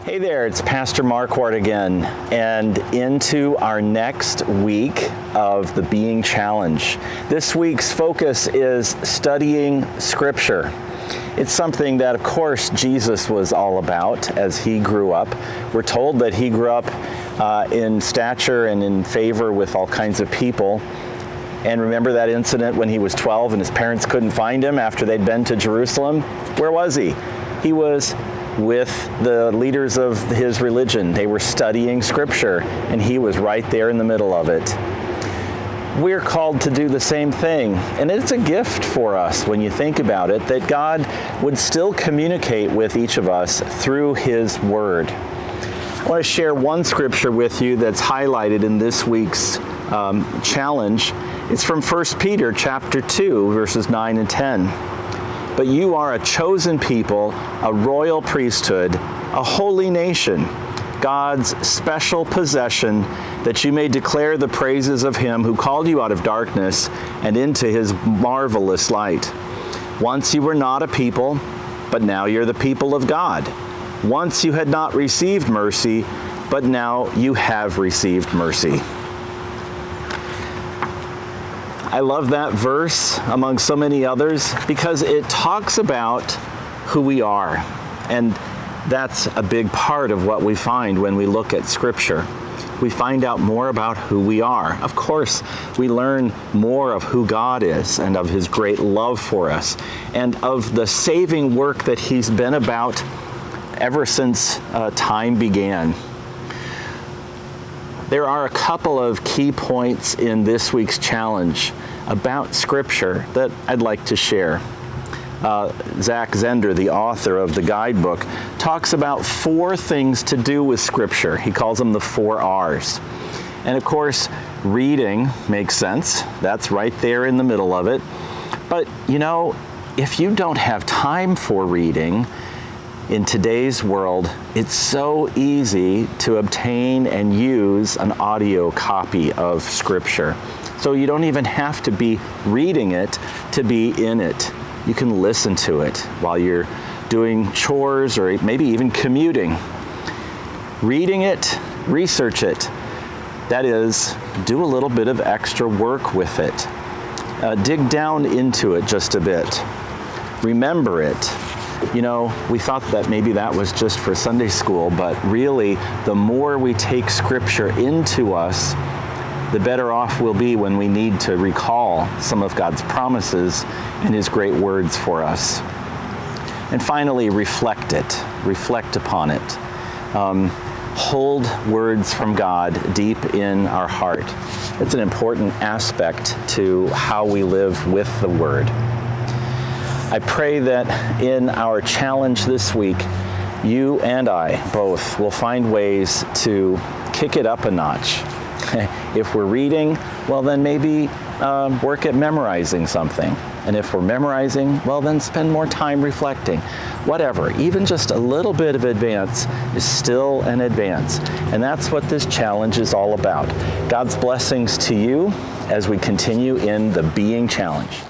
Hey there, it's Pastor Mark Ward again, and into our next week of the Being Challenge. This week's focus is studying Scripture. It's something that, of course, Jesus was all about as he grew up. We're told that he grew up in stature and in favor with all kinds of people. And remember that incident when he was 12 and his parents couldn't find him after they'd been to Jerusalem? Where was he? He was with the leaders of his religion. They were studying Scripture, and he was right there in the middle of it. We're called to do the same thing, and it's a gift for us when you think about it, that God would still communicate with each of us through His Word. I want to share one scripture with you that's highlighted in this week's challenge. It's from 1 Peter chapter 2, verses 9 and 10. But you are a chosen people, a royal priesthood, a holy nation, God's special possession, that you may declare the praises of Him who called you out of darkness and into His marvelous light. Once you were not a people, but now you're the people of God. Once you had not received mercy, but now you have received mercy. I love that verse among so many others because it talks about who we are. And that's a big part of what we find when we look at Scripture. We find out more about who we are. Of course, we learn more of who God is and of His great love for us and of the saving work that He's been about ever since time began. There are a couple of key points in this week's challenge about Scripture that I'd like to share. Zach Zehnder, the author of the guidebook, talks about 4 things to do with Scripture. He calls them the 4 R's. And of course, reading makes sense. That's right there in the middle of it. But you know, if you don't have time for reading, in today's world, it's so easy to obtain and use an audio copy of Scripture. So you don't even have to be reading it to be in it. You can listen to it while you're doing chores or maybe even commuting. Reading it, research it. That is, do a little bit of extra work with it. Dig down into it just a bit. Remember it. You know, we thought that maybe that was just for Sunday school, but really, the more we take Scripture into us, the better off we'll be when we need to recall some of God's promises and His great words for us. And finally, reflect it. Reflect upon it. Hold words from God deep in our heart. It's an important aspect to how we live with the Word. I pray that in our challenge this week, you and I both will find ways to kick it up a notch. If we're reading, well then maybe work at memorizing something. And if we're memorizing, well then spend more time reflecting. Whatever, even just a little bit of advance is still an advance. And that's what this challenge is all about. God's blessings to you as we continue in the Being Challenge.